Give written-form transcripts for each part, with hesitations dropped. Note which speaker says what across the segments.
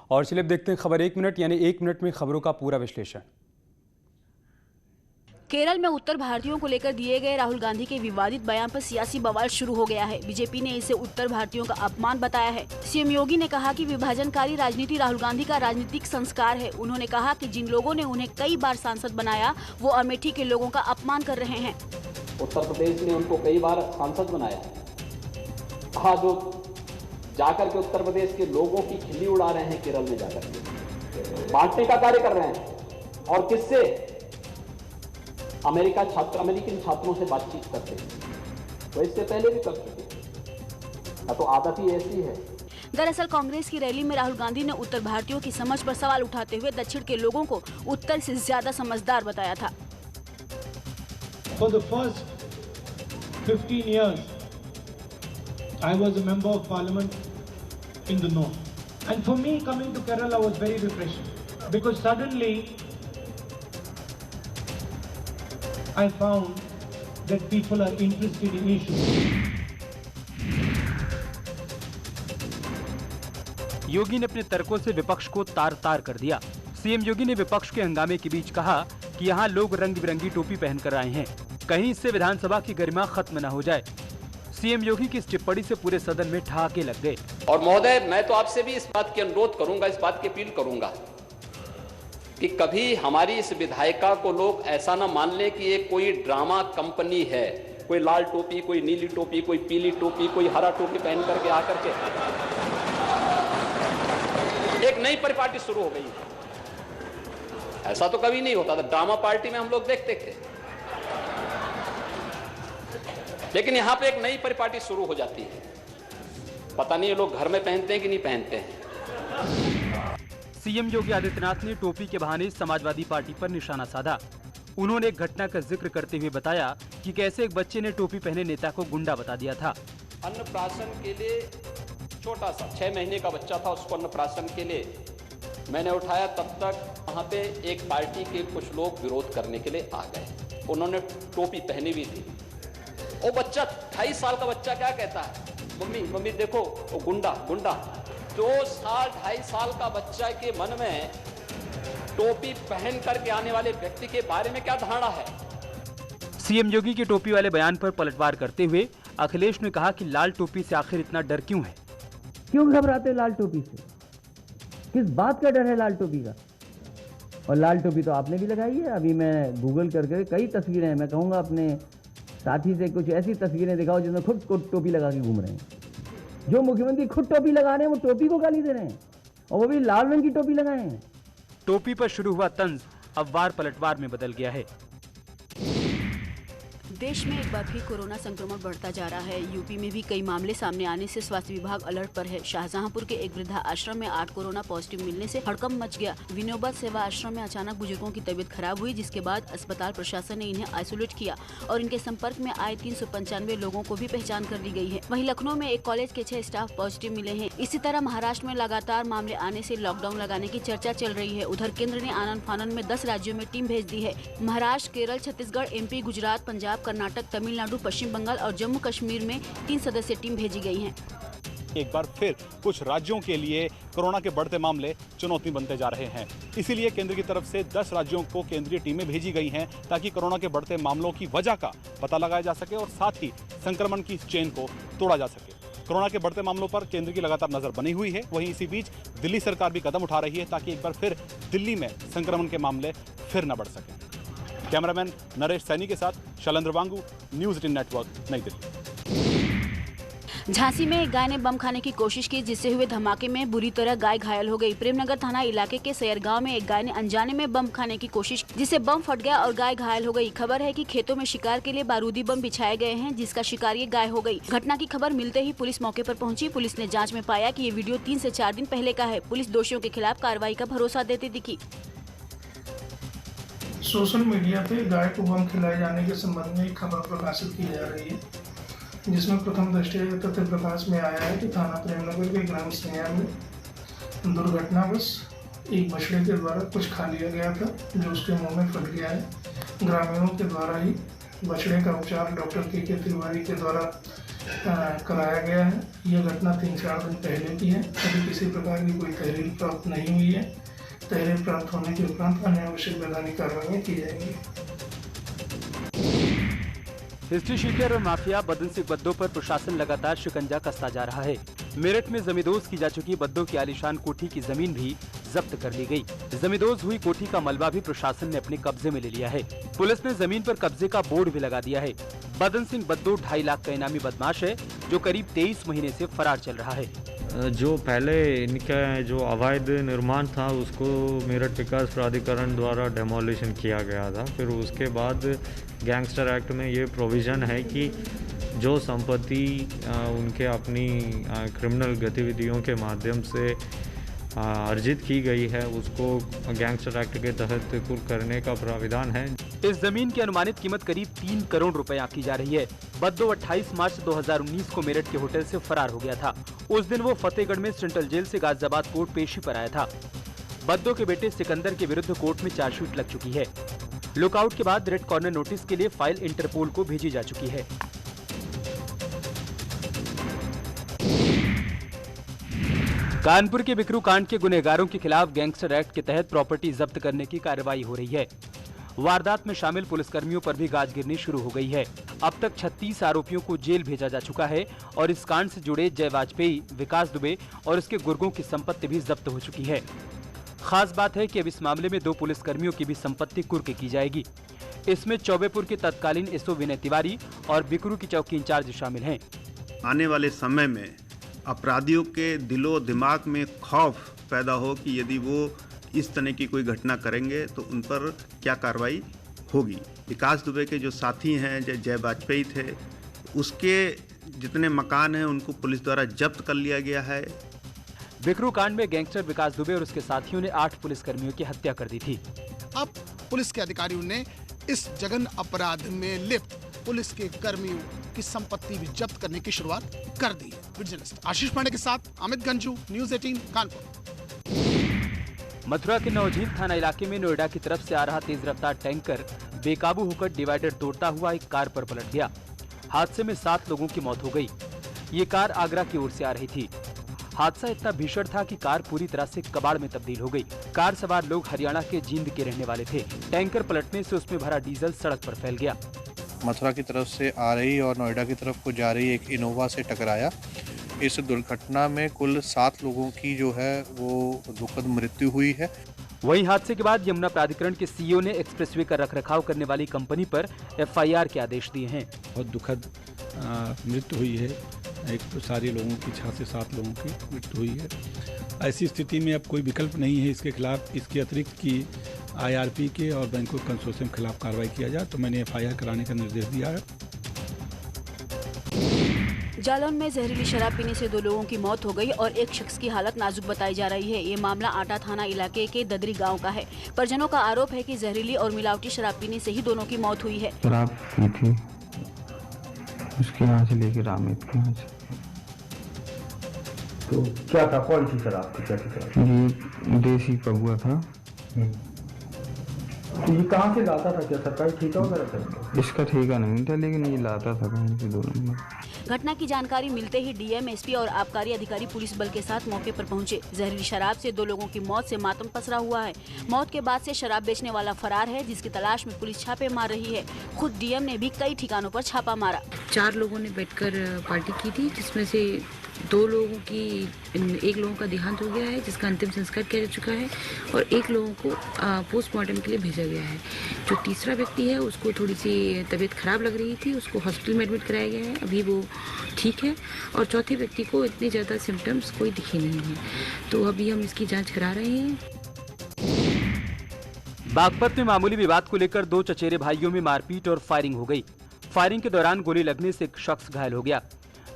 Speaker 1: और चलिए अब देखते हैं खबर 1 मिनट यानी 1 मिनट में खबरों का पूरा विश्लेषण।
Speaker 2: केरल में उत्तर भारतीयों को लेकर दिए गए राहुल गांधी के विवादित बयान पर सियासी बवाल शुरू हो गया है। बीजेपी ने इसे उत्तर भारतीयों का अपमान बताया है। सीएम योगी ने कहा कि विभाजनकारी राजनीति राहुल गांधी का राजनीतिक संस्कार है। उन्होंने कहा कि जिन लोगों ने उन्हें कई बार सांसद बनाया वो अमेठी के लोगों का अपमान कर रहे हैं।
Speaker 3: उत्तर प्रदेश ने उनको कई बार सांसद बनाया। हाँ, जो जाकर के उत्तर प्रदेश के लोगों की खिल्ली उड़ा रहे हैं, केरल में जाकर के बांटने का कार्य कर रहे हैं। और किससे? अमेरिकन छात्रों से बातचीत करते हैं। तो इससे पहले भी कर चुके। तो आदत ही ऐसी है।
Speaker 2: दरअसल कांग्रेस की रैली में राहुल गांधी ने उत्तर भारतीयों की समझ पर सवाल उठाते हुए दक्षिण के लोगों को उत्तर से ज्यादा समझदार बताया था।
Speaker 4: For the first 15 years, I was a member of parliament in the north. And for me, coming to Kerala was very refreshing. Because suddenly, I found that people are interested in issues.
Speaker 1: योगी ने अपने तर्कों से विपक्ष को तार-तार कर दिया। CM योगी ने विपक्ष के हंगामे के बीच कहा कि यहाँ लोग रंग बिरंगी टोपी पहनकर आए हैं, कहीं इससे विधानसभा की गरिमा खत्म न हो जाए। सीएम योगी की इस टिप्पणी से पूरे सदन में ठहाके लग गए।
Speaker 3: और महोदय, मैं तो आपसे भी इस बात की अनुरोध करूंगा, इस बात की अपील करूंगा कि कभी हमारी इस विधायिका को लोग ऐसा ना मान लें कि ये कोई ड्रामा कंपनी है, कोई लाल टोपी, कोई नीली टोपी, कोई पीली टोपी, कोई हरा टोपी पहन करके आकर के एक नई परिपाटी शुरू हो गई है। ऐसा तो कभी नहीं होता था, ड्रामा पार्टी में हम लोग देखते थे, लेकिन यहां पे एक नई परिपाटी शुरू हो जाती है। पता नहीं ये लोग घर में पहनते हैं कि नहीं पहनते हैं।
Speaker 1: सीएम योगी आदित्यनाथ ने टोपी के बहाने समाजवादी पार्टी पर निशाना साधा। उन्होंने एक घटना का जिक्र करते हुए बताया कि कैसे एक बच्चे ने टोपी पहने नेता को गुंडा बता दिया था।
Speaker 3: अन्नप्राशन के लिए छोटा सा 6 महीने का बच्चा था, उसको अन्नप्राशन के लिए मैंने उठाया। तब तक वहाँ पे एक पार्टी के कुछ लोग विरोध करने के लिए आ गए। उन्होंने टोपी पहनी हुई थी। वो बच्चा 28 साल का बच्चा क्या कहता है, मम्मी मम्मी देखो वो गुंडा गुंडा। 2 साल 2.5 साल का बच्चा के मन में टोपी पहन करके आने वाले व्यक्ति के बारे में क्या धारणा है।
Speaker 1: सीएम योगी के टोपी वाले बयान पर पलटवार करते हुए अखिलेश ने कहा कि लाल टोपी से आखिर इतना डर क्यों है?
Speaker 5: क्यों घबराते लाल टोपी से? किस बात का डर है लाल टोपी का? और लाल टोपी तो आपने भी लगाई है। अभी मैं गूगल करके कई तस्वीरें हैं, मैं कहूँगा अपने साथी से कुछ ऐसी तस्वीरें दिखाओ जिसमें खुद टोपी लगा के घूम रहे हैं। जो मुख्यमंत्री खुद टोपी लगा रहे हैं वो टोपी को गाली दे रहे हैं, और वो भी लाल रंग की टोपी लगाए हैं।
Speaker 1: टोपी पर शुरू हुआ तंज अब वार पलटवार में बदल गया है।
Speaker 2: देश में एक बार फिर कोरोना संक्रमण बढ़ता जा रहा है। यूपी में भी कई मामले सामने आने से स्वास्थ्य विभाग अलर्ट पर है। शाहजहांपुर के एक वृद्धा आश्रम में 8 कोरोना पॉजिटिव मिलने से हड़कंप मच गया। विनोबा सेवा आश्रम में अचानक बुजुर्गों की तबीयत खराब हुई, जिसके बाद अस्पताल प्रशासन ने इन्हें आइसोलेट किया और इनके संपर्क में आए 395 लोगों को भी पहचान कर ली गई है। वहीं लखनऊ में एक कॉलेज के 6 स्टाफ पॉजिटिव मिले हैं। इसी तरह महाराष्ट्र में लगातार मामले आने से लॉकडाउन लगाने की चर्चा चल रही है। उधर केंद्र ने आनन फानन में 10 राज्यों में टीम भेज दी है। महाराष्ट्र, केरल, छत्तीसगढ़, MP, गुजरात, पंजाब, कर्नाटक, तमिलनाडु, पश्चिम बंगाल और जम्मू कश्मीर में 3 सदस्यीय टीम भेजी गई है।
Speaker 6: एक बार फिर कुछ राज्यों के लिए कोरोना के बढ़ते मामले चुनौती बनते जा रहे हैं। इसीलिए केंद्र की तरफ से 10 राज्यों को केंद्रीय टीमें भेजी गई हैं ताकि कोरोना के बढ़ते मामलों की वजह का पता लगाया जा सके और साथ ही संक्रमण की चेन को तोड़ा जा सके। कोरोना के बढ़ते मामलों पर केंद्र की लगातार नजर बनी हुई है। वहीं इसी बीच दिल्ली सरकार भी कदम उठा रही है ताकि एक बार फिर दिल्ली में संक्रमण के मामले फिर न बढ़ सकें। कैमरामैन नरेश सैनी के साथ शैलेंद्र वांगू, न्यूज़ 18 नेटवर्क, नई दिल्ली।
Speaker 2: झांसी में एक गाय ने बम खाने की कोशिश की, जिससे हुए धमाके में बुरी तरह गाय घायल हो गई। प्रेमनगर थाना इलाके के सैयर गांव में एक गाय ने अनजाने में बम खाने की कोशिश की, जिससे बम फट गया और गाय घायल हो गई। खबर है कि खेतों में शिकार के लिए बारूदी बम बिछाए गए हैं, जिसका शिकार ये गाय हो गई। घटना की खबर मिलते ही पुलिस मौके पर पहुंची। पुलिस ने जाँच में पाया कि ये वीडियो 3 से 4 दिन पहले का है। पुलिस दोषियों के खिलाफ कार्रवाई का भरोसा देती दिखी।
Speaker 7: सोशल मीडिया पे गाय को बम खिलाए जाने के संबंध में एक खबर प्रकाशित की जा रही है, जिसमें प्रथम दृष्टया तथ्य प्रकाश में आया है कि थाना प्रेमनगर के ग्राम सैया में दुर्घटनावश एक बछड़े के द्वारा कुछ खा लिया गया था, जो उसके मुंह में फट गया है। ग्रामीणों के द्वारा ही बछड़े का उपचार डॉक्टर के तिवारी के द्वारा कराया गया है। यह घटना 3-4 दिन पहले की है। अभी किसी प्रकार की कोई तहरीर प्राप्त नहीं हुई है। तहरीर प्राप्त होने के उपरांत अन्य आवश्यक वैधानिक कार्रवाई की जाएंगी।
Speaker 1: हिस्ट्री शीटर और माफिया बदन सिंह बद्दो पर प्रशासन लगातार शिकंजा कसता जा रहा है। मेरठ में जमींदोज की जा चुकी बद्दो की आलीशान कोठी की जमीन भी जब्त कर ली गई। जमींदोज हुई कोठी का मलबा भी प्रशासन ने अपने कब्जे में ले लिया है। पुलिस ने जमीन पर कब्जे का बोर्ड भी लगा दिया है। बदन सिंह बद्दो 2.5 लाख का इनामी बदमाश है जो करीब 23 महीने से फरार चल रहा है।
Speaker 8: जो पहले इनका जो अवैध निर्माण था उसको मेरठ विकास प्राधिकरण द्वारा डेमोलिशन किया गया था। फिर उसके बाद गैंगस्टर एक्ट में ये प्रोविज़न है कि जो संपत्ति उनके अपनी क्रिमिनल गतिविधियों के माध्यम से अर्जित की गई है उसको गैंगस्टर एक्ट के तहत कुर्क करने का प्राविधान है।
Speaker 1: इस जमीन की अनुमानित कीमत करीब 3 करोड़ रुपए आंकी जा रही है। बद्दो 28 मार्च 2019 को मेरठ के होटल से फरार हो गया था। उस दिन वो फतेहगढ़ में सेंट्रल जेल से गाजियाबाद कोर्ट पेशी पर आया था। बद्दो के बेटे सिकंदर के विरुद्ध कोर्ट में चार्जशीट लग चुकी है। लुकआउट के बाद रेड कॉर्नर नोटिस के लिए फाइल इंटरपोल को भेजी जा चुकी है। कानपुर के बिकरू कांड के गुनहगारों के खिलाफ गैंगस्टर एक्ट के तहत प्रॉपर्टी जब्त करने की कार्रवाई हो रही है। वारदात में शामिल पुलिसकर्मियों पर भी गाज गिरनी शुरू हो गई है। अब तक 36 आरोपियों को जेल भेजा जा चुका है और इस कांड से जुड़े जय वाजपेयी, विकास दुबे और उसके गुर्गों की संपत्ति भी जब्त हो चुकी है। खास बात है कि अब इस मामले में 2 पुलिसकर्मियों की भी संपत्ति कुर्क की जाएगी। इसमें चौबेपुर के तत्कालीन एसओ विनय तिवारी और बिकरू की चौकी इंचार्ज शामिल हैं।
Speaker 9: आने वाले समय में अपराधियों के दिलो दिमाग में खौफ पैदा हो कि यदि वो इस तरह की कोई घटना करेंगे तो उन पर क्या कार्रवाई होगी। विकास दुबे के जो साथी हैं जय वाजपेयी थे, उसके जितने मकान हैं उनको पुलिस द्वारा जब्त कर लिया गया है।
Speaker 1: बिकरू कांड में गैंगस्टर विकास दुबे और उसके साथियों ने 8 पुलिसकर्मियों की हत्या कर दी थी।
Speaker 10: अब पुलिस के अधिकारियों ने इस जघन्य अपराध में लिप्त पुलिस के कर्मियों की संपत्ति भी जब्त करने की शुरुआत कर दी है। विजिलेंस आशीष पांडे के साथ अमित गंजू, न्यूज़ 18 कानपुर।
Speaker 1: मथुरा के नवझील थाना इलाके में नोएडा की तरफ से आ रहा तेज रफ्तार टैंकर बेकाबू होकर डिवाइडर तोड़ता हुआ एक कार पर पलट गया। हादसे में 7 लोगों की मौत हो गई। ये कार आगरा की ओर से आ रही थी। हादसा इतना भीषण था कि कार पूरी तरह से कबाड़ में तब्दील हो गई। कार सवार लोग हरियाणा के जींद के रहने वाले थे। टैंकर पलटने से उसमें भरा डीजल सड़क पर फैल गया।
Speaker 11: मथुरा की तरफ से आ रही और नोएडा की तरफ को जा रही एक इनोवा से टकराया। इस दुर्घटना में कुल 7 लोगों की जो है वो दुखद मृत्यु हुई है।
Speaker 1: वहीं हादसे के बाद यमुना प्राधिकरण के सीईओ ने एक्सप्रेसवे का रखरखाव करने वाली कंपनी पर एफआईआर के आदेश दिए हैं।
Speaker 12: बहुत दुखद मृत्यु हुई है। एक तो सारे लोगों की 6 से 7 लोगों की मृत्यु हुई है। ऐसी स्थिति में अब कोई विकल्प नहीं है इसके खिलाफ, इसके अतिरिक्त की आईआरपी के और बैंकों कंसोर्शियम के खिलाफ कार्रवाई किया जाए, तो मैंने एफआईआर कराने का निर्देश दिया है।
Speaker 2: जालौन में जहरीली शराब पीने से 2 लोगों की मौत हो गई और एक शख्स की हालत नाजुक बताई जा रही है। ये मामला आटा थाना इलाके के ददरी गांव का है। परिजनों का आरोप है कि जहरीली और मिलावटी शराब पीने से ही दोनों की मौत हुई है।
Speaker 13: शराब पी थी उसके यहाँ से लेकर रामेत के यहाँ से।
Speaker 14: तो क्या था, कौन सी शराब थी, क्या थी?
Speaker 13: ये देसी पगुआ था।
Speaker 14: तो ये कहाँ से लाता था, क्या सरकारी ठेका वगैरह था?
Speaker 13: इसका ठेका नहीं था लेकिन ये लाता था कहीं से 2 नंबर।
Speaker 2: घटना की जानकारी मिलते ही डीएम, एसपी और आबकारी अधिकारी पुलिस बल के साथ मौके पर पहुंचे। जहरीली शराब से 2 लोगों की मौत से मातम पसरा हुआ है। मौत के बाद से शराब बेचने वाला फरार है, जिसकी तलाश में पुलिस छापे मार रही है। खुद डीएम ने भी कई ठिकानों पर छापा मारा।
Speaker 15: 4 लोगों ने बैठकर पार्टी की थी, जिसमें से 2 लोगों की 1 लोगों का देहांत हो गया है, जिसका अंतिम संस्कार किया जा चुका है, और 1 लोगों को पोस्टमार्टम के लिए भेजा गया है। जो तीसरा व्यक्ति है उसको थोड़ी सी तबीयत खराब लग रही थी, उसको हॉस्पिटल में एडमिट कराया गया है, अभी वो ठीक है। और चौथे व्यक्ति को इतने ज़्यादा सिम्टम्स कोई दिखे नहीं है, तो अभी हम इसकी जांच करा रहे हैं।
Speaker 1: बागपत में मामूली विवाद को लेकर 2 चचेरे भाइयों में मारपीट और फायरिंग हो गई। फायरिंग के दौरान गोली लगने से एक शख्स घायल हो गया,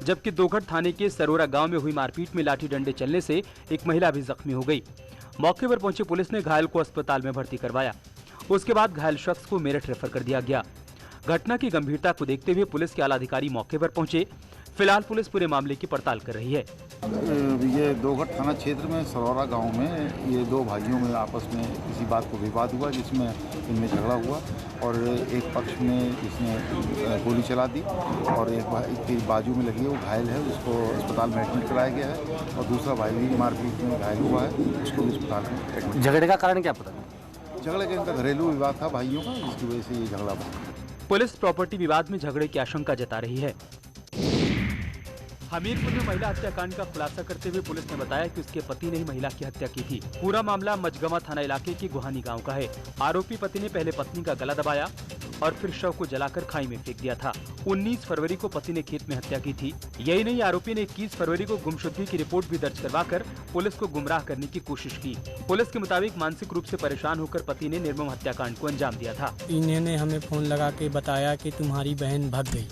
Speaker 1: जबकि दोघट थाने के सरोरा गांव में हुई मारपीट में लाठी डंडे चलने से एक महिला भी जख्मी हो गई। मौके पर पहुंची पुलिस ने घायल को अस्पताल में भर्ती करवाया। उसके बाद घायल शख्स को मेरठ रेफर कर दिया गया। घटना की गंभीरता को देखते हुए पुलिस के आला अधिकारी मौके पर पहुंचे। फिलहाल पुलिस पूरे मामले की पड़ताल कर रही है।
Speaker 16: ये दोघट थाना क्षेत्र में सरौरा गांव में ये दो भाइयों में आपस में किसी बात को विवाद हुआ, जिसमें इनमें झगड़ा हुआ और एक पक्ष में इसने गोली चला दी और एक भाई की बाजू में लगी है, वो घायल है, उसको अस्पताल में एडमिट कराया गया है और दूसरा भाई भी मारपीट में घायल हुआ है, उसको भी अस्पताल में एडमिट।
Speaker 17: झगड़े का कारण क्या पता?
Speaker 16: झगड़े का इनका घरेलू विवाद था भाइयों का, जिसकी वजह से ये झगड़ा बना।
Speaker 1: पुलिस प्रॉपर्टी विवाद में झगड़े की आशंका जता रही है। हमीरपुर में महिला हत्याकांड का खुलासा करते हुए पुलिस ने बताया कि उसके पति ने ही महिला की हत्या की थी। पूरा मामला मझगवा थाना इलाके के गुहानी गांव का है। आरोपी पति ने पहले पत्नी का गला दबाया और फिर शव को जलाकर खाई में फेंक दिया था। 19 फरवरी को पति ने खेत में हत्या की थी। यही नहीं, आरोपी ने 21 फरवरी को गुमशुदगी की रिपोर्ट भी दर्ज करवाकर पुलिस को गुमराह करने की कोशिश की। पुलिस के मुताबिक मानसिक रूप से परेशान होकर पति ने निर्मम हत्याकांड को अंजाम दिया था।
Speaker 18: इन्होंने हमें फोन लगा के बताया कि तुम्हारी बहन भाग गई।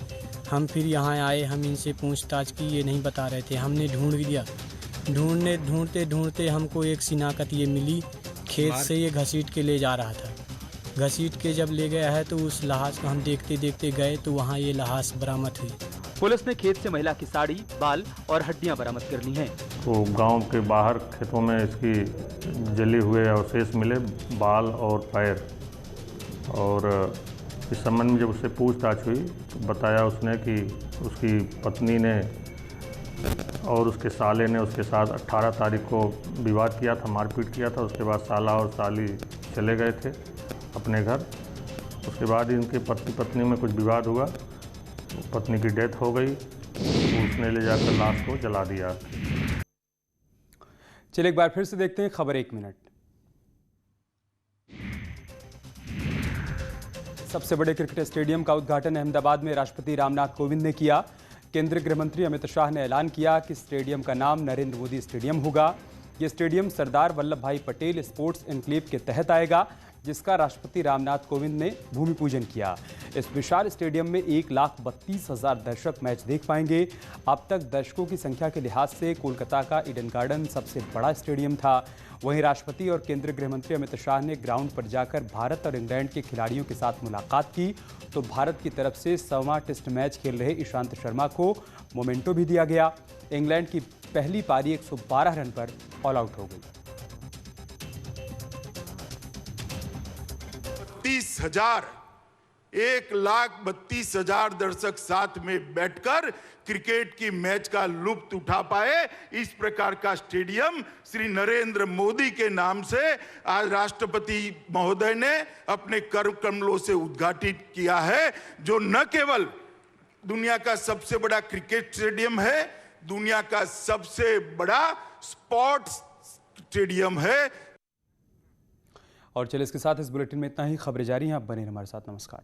Speaker 18: हम फिर यहाँ आए, हम इनसे पूछताछ की, ये नहीं बता रहे थे। हमने ढूंढ लिया, ढूंढते ढूंढते हमको एक शिनाख्त ये मिली, खेत से ये घसीट के ले जा रहा था। घसीट के जब ले गया है तो उस लाश को हम देखते देखते गए तो वहाँ ये लाश बरामद हुई।
Speaker 1: पुलिस ने खेत से महिला की साड़ी, बाल और हड्डियां बरामद कर ली हैं।
Speaker 19: तो गांव के बाहर खेतों में इसकी जले हुए अवशेष मिले, बाल और पैर। और इस संबंध में जब उससे पूछताछ हुई तो बताया उसने कि उसकी पत्नी ने और उसके साले ने उसके साथ 18 तारीख को विवाद किया था, मारपीट किया था। उसके बाद साला और साली चले गए थे अपने घर। उसके बाद इनके पति पत्नी में कुछ विवाद हुआ, पत्नी की डेथ हो गई, उसने ले जाकर लाश को जला दिया।
Speaker 1: चलिए एक बार फिर से देखते हैं खबर 1 मिनट। सबसे बड़े क्रिकेट स्टेडियम का उद्घाटन अहमदाबाद में राष्ट्रपति रामनाथ कोविंद ने किया। केंद्रीय गृह मंत्री अमित शाह ने ऐलान किया कि स्टेडियम का नाम नरेंद्र मोदी स्टेडियम होगा। ये स्टेडियम सरदार वल्लभ भाई पटेल स्पोर्ट्स एनक्लेव के तहत आएगा, जिसका राष्ट्रपति रामनाथ कोविंद ने भूमि पूजन किया। इस विशाल स्टेडियम में 1,32,000 दर्शक मैच देख पाएंगे। अब तक दर्शकों की संख्या के लिहाज से कोलकाता का ईडन गार्डन सबसे बड़ा स्टेडियम था। वहीं राष्ट्रपति और केंद्रीय गृह मंत्री अमित शाह ने ग्राउंड पर जाकर भारत और इंग्लैंड के खिलाड़ियों के साथ मुलाकात की, तो भारत की तरफ से 100वां टेस्ट मैच खेल रहे ईशांत शर्मा को मोमेंटो भी दिया गया। इंग्लैंड की पहली पारी 112 रन पर ऑल आउट हो गई।
Speaker 20: 1,32,000 दर्शक साथ में बैठकर क्रिकेट की मैच का लुत्फ उठा पाए, इस प्रकार का स्टेडियम श्री नरेंद्र मोदी के नाम से आज राष्ट्रपति महोदय ने अपने कर कमलों से उद्घाटित किया है, जो न केवल दुनिया का सबसे बड़ा क्रिकेट स्टेडियम है, दुनिया का सबसे बड़ा स्पोर्ट्स स्टेडियम है।
Speaker 1: और चलिए इसके साथ इस बुलेटिन में इतना ही। खबरें जारी हैं, आप बने रहें हमारे साथ। नमस्कार।